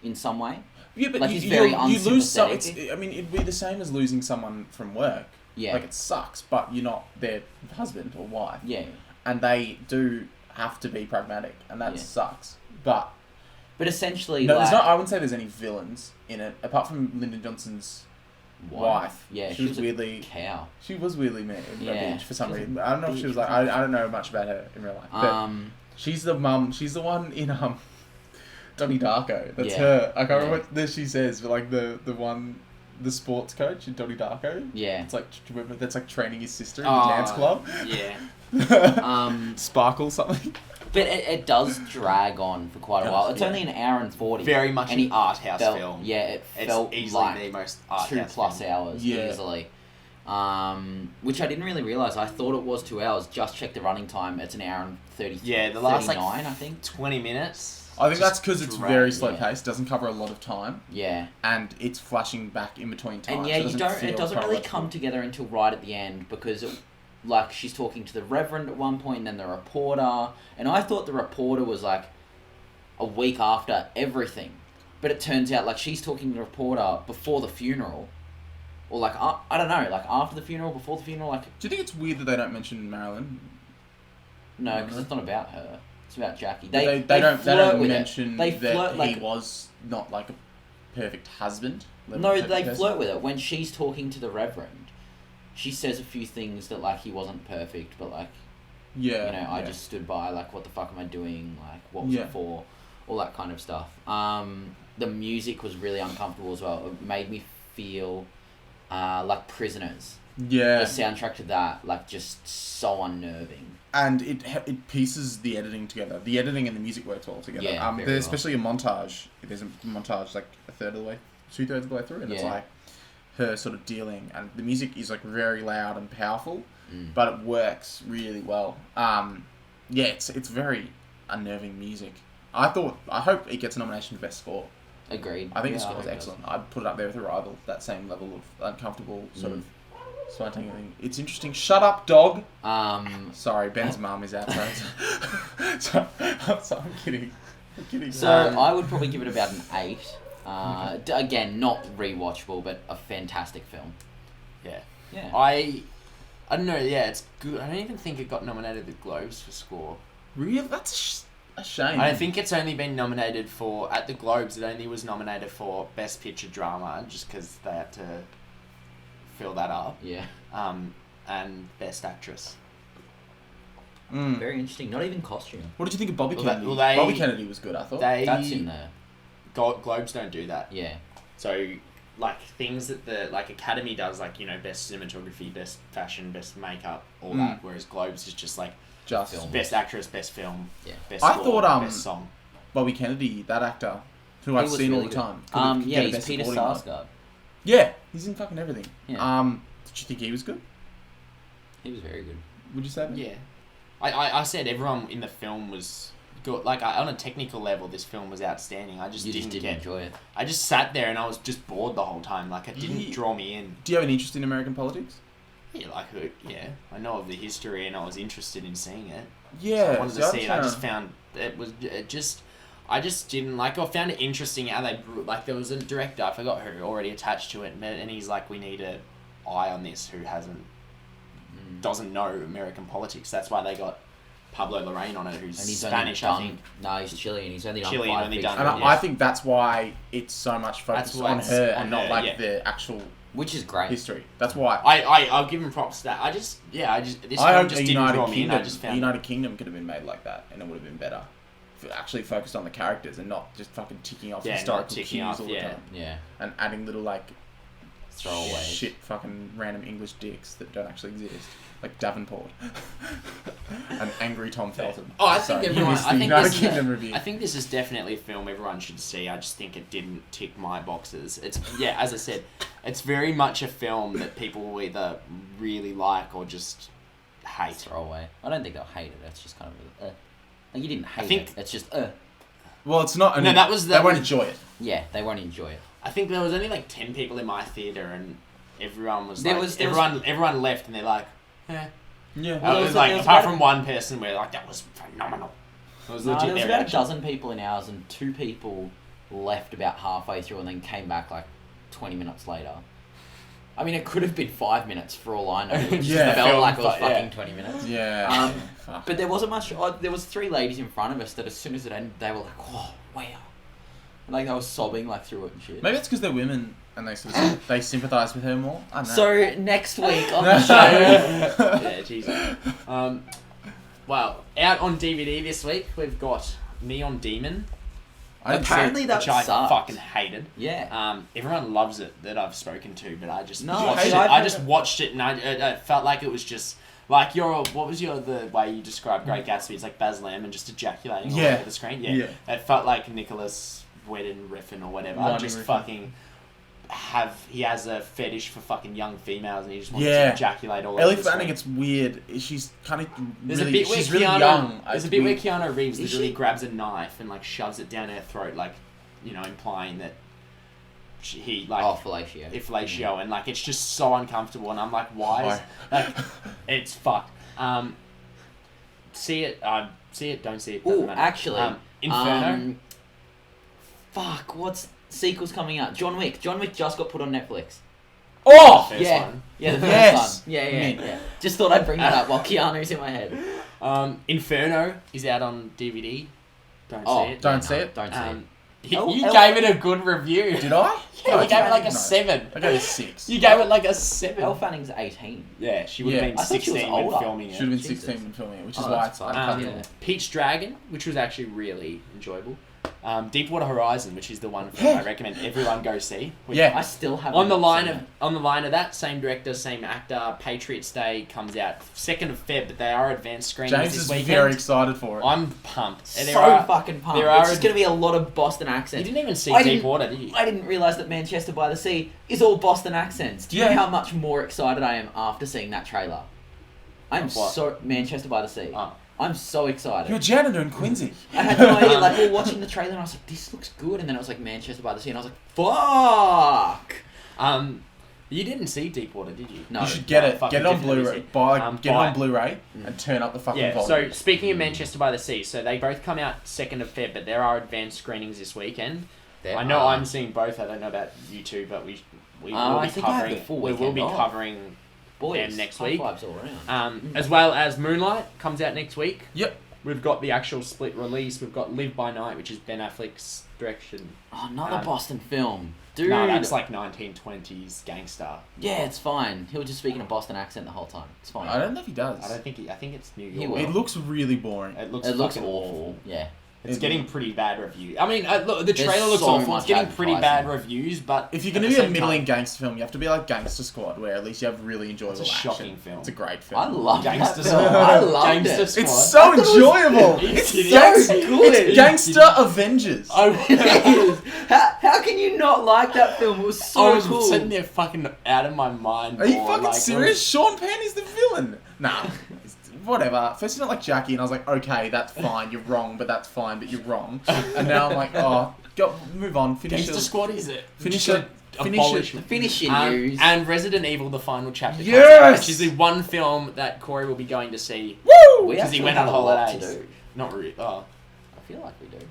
in some way. Yeah, but like you lose some. It'd be the same as losing someone from work. Yeah. Like, it sucks, but you're not their husband or wife. Yeah. And they do have to be pragmatic, and that sucks. But essentially, no, I wouldn't say there's any villains in it apart from Lyndon Johnson's wife. Yeah, she was weirdly cow. She was weirdly mean, for some reason. I don't know if she was like. I don't know much about her in real life. But she's the mum. She's the one in Donnie Darko. That's her. I can't remember what she says, but like the sports coach in Donnie Darko. Yeah. It's like that's like training his sister in the dance club. Yeah. Sparkle something. But it does drag on for quite a while. It's only an hour and 40. Very much an art house film. Yeah, it felt easily like the most art 2+ hours easily. Which I didn't really realise. I thought it was 2 hours. Just checked the running time. It's an hour and 30. Yeah, the last 39, I think. 20 minutes. I think that's because it's very slow paced. Doesn't cover a lot of time. Yeah. And it's flashing back in between times. And it doesn't really come together until right at the end because like she's talking to the Reverend at one point, and then the reporter, and I thought the reporter was like a week after everything, but it turns out like she's talking to the reporter before the funeral, or like I don't know, like after the funeral, before the funeral. Like, do you think it's weird that they don't mention Marilyn? No, because it's not about her. It's about Jackie. They don't mention that he was not like a perfect husband. No, they flirt with it when she's talking to the Reverend. She says a few things that, like, he wasn't perfect, but, like, Yeah. You know, I yeah. just stood by, like, what the fuck am I doing? Like, what was Yeah. it for? All that kind of stuff. The music was really uncomfortable as well. It made me feel like Prisoners. Yeah. The soundtrack to that, like, just so unnerving. And it pieces the editing together. The editing and the music works well together. Yeah, very there's well. especially a montage. There's a montage like a third of the way, 2/3 of the way through, and it's Yeah. like her sort of dealing, and the music is like very loud and powerful, Mm. but it works really well. Yeah, it's very unnerving music. I hope it gets a nomination for best score. Agreed. I think Yeah, the score is hope it excellent. I'd put it up there with Arrival. That same level of uncomfortable sort of spontaneous thing. It's interesting. Shut up, dog. does. Sorry, Ben's mum is outside. so I'm kidding. I'm kidding. So I would probably give it about an 8. Again, not rewatchable, but a fantastic film. Yeah. Yeah. I don't know. Yeah, it's good. I don't even think it got nominated at the Globes for score. Really? That's a shame. I think it's only been nominated for at the Globes. It only was nominated for Best Picture Drama, just because they had to fill that up. Yeah. And Best Actress. Mm. Very interesting. Not even costume. What did you think of Bobby Well, Kennedy? they- Bobby Kennedy was good, I thought. That's in there. Globes don't do that. Yeah. So, like, things that the, like, Academy does, like, you know, best cinematography, best fashion, best makeup, all that, whereas Globes is just, like, Just Film. best actress, best film, Yeah. best I score, thought, best song. Bobby Kennedy, that actor, who He I've was seen really all the good. time. could Yeah, get a he's Best Peter Supporting one. Sarsgaard. Yeah, he's in fucking everything. Yeah. Did you think he was good? He was very good. Would you say that? Yeah. I said everyone in the film was good. Like, on a technical level, this film was outstanding. I just You didn't just didn't enjoy it. I just sat there and I was just bored the whole time. Like, it didn't Ye- draw me in. Do you have an interest in American politics? Yeah, I know of the history and I was interested in seeing it. Yeah. So I wanted to see it. I just found I just didn't like. I found it interesting how they like. There was a director, I forgot who, already attached to it, and he's like, we need an eye on this who doesn't know American politics. That's why they got Pablo Larraín on it, who's And he's Spanish, only I done, think. No, he's Chilean. He's only done Chilean, 5 only features. done- And Yeah. I think that's why it's so much focused That's why on it's her on and not her, like yeah. the actual Which is great. history. That's why. I'll give him props to that. This I film hope just the didn't draw United me in. Kingdom, I just found United Kingdom could have been made like that, and it would have been better. If it actually focused on the characters and not just fucking ticking off Yeah, not historical ticking cues off, all the yeah. time, Yeah. and adding little like Throwaway. shit fucking random English dicks that don't actually exist, like Davenport and angry Tom Felton. Oh, I Sorry, think you everyone. missed I the think United this Kingdom review. I think this is definitely a film everyone should see. I just think it didn't tick my boxes. It's as I said, it's very much a film that people will either really like or just hate. Throwaway. I don't think they'll hate it. It's just kind of like you didn't hate think- it. It's just Well, it's not. I No, mean, that was- they that won't was- enjoy it. yeah, they won't enjoy it. I think there was only like 10 people in my theater, and everyone was There like, was- everyone left, and they're like, eh. Yeah. Well, I was there like, was apart about- from one person, where like that was phenomenal. It was No, legit there was their about a reaction. dozen people in ours, and 2 people left about halfway through, and then came back like 20 minutes later. I mean, it could have been 5 minutes for all I know. It just Yeah. felt like it was Yeah. fucking 20 minutes. Yeah. Fuck. But there wasn't much. There was 3 ladies in front of us that as soon as it ended, they were like, "Oh, wow!" And like they were sobbing like through it and shit. Maybe it's because they're women and they sort of they sympathise with her more. I don't know. So next week on the show, Yeah, Jesus. Well, out on DVD this week, we've got Neon Demon, I didn't see apparently it. that which I sucked. fucking hated. Yeah. Everyone loves it that I've spoken to, but I just No, watched see, it. I've I heard just it. watched it, and I felt like it was just like the way you described Great Gatsby? It's like Baz Luhrmann just ejaculating all Yeah. over the screen. Yeah. It felt like Nicholas Winding Refn or whatever. Winding Just Refn. fucking he has a fetish for fucking young females, and he just wants Yeah. to ejaculate all Ellie over the Fanning, screen. it's weird. She's kind of There's really, a bit where she's really Keanu, young. There's a It's bit where weird. Keanu Reeves Is literally she? grabs a knife and like shoves it down her throat, like, you know, implying that he like fellatio. fellatio, and like it's just so uncomfortable, and I'm like, why? Like, it's fucked. See it, don't see it. doesn't Oh, matter. actually, Inferno. Fuck, what's sequels coming out? John Wick. John Wick just got put on Netflix. Oh! First yeah. one. Yeah, the first Yes. one. Yeah. Mint. Just thought I'd bring that up while Keanu's in my head. Inferno is out on DVD. Don't Oh, see it. Don't see it? Don't see it. You gave it a good review. Did I? Yeah, you gave it like a No. 7. I gave it a 6. You gave it like a 7. Elle Fanning's 18. Yeah, she would have Yeah. been I thought she was 16 when older. filming it. Should have been Jesus. 16 when filming it, which is Oh, why that's it's fine. uncomfortable. Peach Dragon, which was actually really enjoyable. Deepwater Horizon, which is the one film I recommend everyone go see. Which Yeah. I still haven't On the line seen of it. that, same director, same actor. Patriots Day comes out 2nd of Feb, but they are advanced screenings James this is weekend. very excited for it. I'm pumped. And So fucking pumped. there It's are- just going to be a lot of Boston You accents. didn't even see I didn't- Deepwater, did you? I didn't realise that Manchester by the Sea is all Boston accents. Do you Yeah. know how much more excited I am after seeing that trailer? I'm Of what? so... Manchester by the Sea. Oh. I'm so excited. You're a janitor in Quincy. I had no idea. Like, we were watching the trailer and I was like, this looks good. And then it was like Manchester by the Sea. And I was like, fuck! You didn't see Deepwater, did you? No. You should get it. fucking Get it on definitely Blu-ray. see. Get it buy on it. Blu-ray and turn up the fucking Yeah, so volume. speaking of Manchester by the Sea, so they both come out 2nd of Feb, but there are advanced screenings this weekend. There I know are. I'm seeing both. I don't know about you two, but we will I be think I have covering. the full We will weekend be off. covering Boys, them next high week. fives all around. as well as Moonlight comes out next week. Yep. We've got the actual split release. We've got Live by Night, which is Ben Affleck's direction. Oh, another um, Boston film. Dude. No, that's like 1920s gangster. Yeah, it's fine. He'll just speak in a Boston accent the whole time. It's fine. I don't know if he does. I don't think I think it's New He York. will. It looks really boring. It looks It looks fucking awful. Yeah. It's It- getting pretty bad reviews. I mean, look, the There's trailer looks so awful. much It's getting pretty bad advertising. reviews, but If you're at going to the be a same middling time, gangster film, you have to be like Gangster Squad, where at least you have really enjoyable It's a action. shocking film. It's a great film. I love Gangster that film. Squad. I loved Gangster it. Squad. It's so I thought it was- enjoyable. It's It's, so gangsta- good. it's Gangster Avengers. How can you not like that film? It was so I was cool. sitting there fucking out of my mind. Are you bored, fucking like, serious? Sean Penn is the villain. Nah. Whatever. First you don't like Jackie, and I was like, okay, that's fine. You're wrong, but that's fine, but you're wrong. And now I'm like, oh, go move on. Finish Gangster it. Squad is it? Finish Just it. gonna Finish abolish it. Finish your news. And Resident Evil: The Final Chapter. comes Yes! out, which is the one film that Corey will be going to see Woo! We because he actually went on have a lot holidays. to do. Not really. Oh, I feel like we do.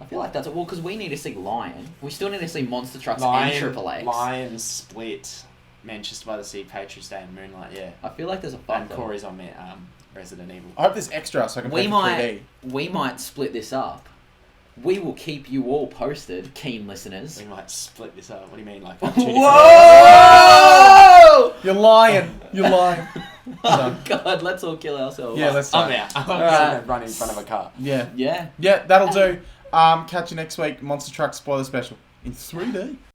I feel like that's well because we need to see Lion. We still need to see Monster Trucks and Lion, Triple X. Lion, Split, Manchester by the Sea, Patriots Day, and Moonlight. Yeah, I feel like there's a fun and film. Corey's on Resident Evil. I hope there's extra so I can play We for might 3D. we might split this up. We will keep you all posted, keen listeners. We might split this up. What do you mean, like? on two different- Whoa! You're lying. You're lying. Oh God, let's all kill ourselves. Yeah, let's I'm start. out. I'm Alright. gonna run in front of a car. Yeah. Yeah. Yeah, that'll do. Catch you next week. Monster Truck spoiler special in 3D.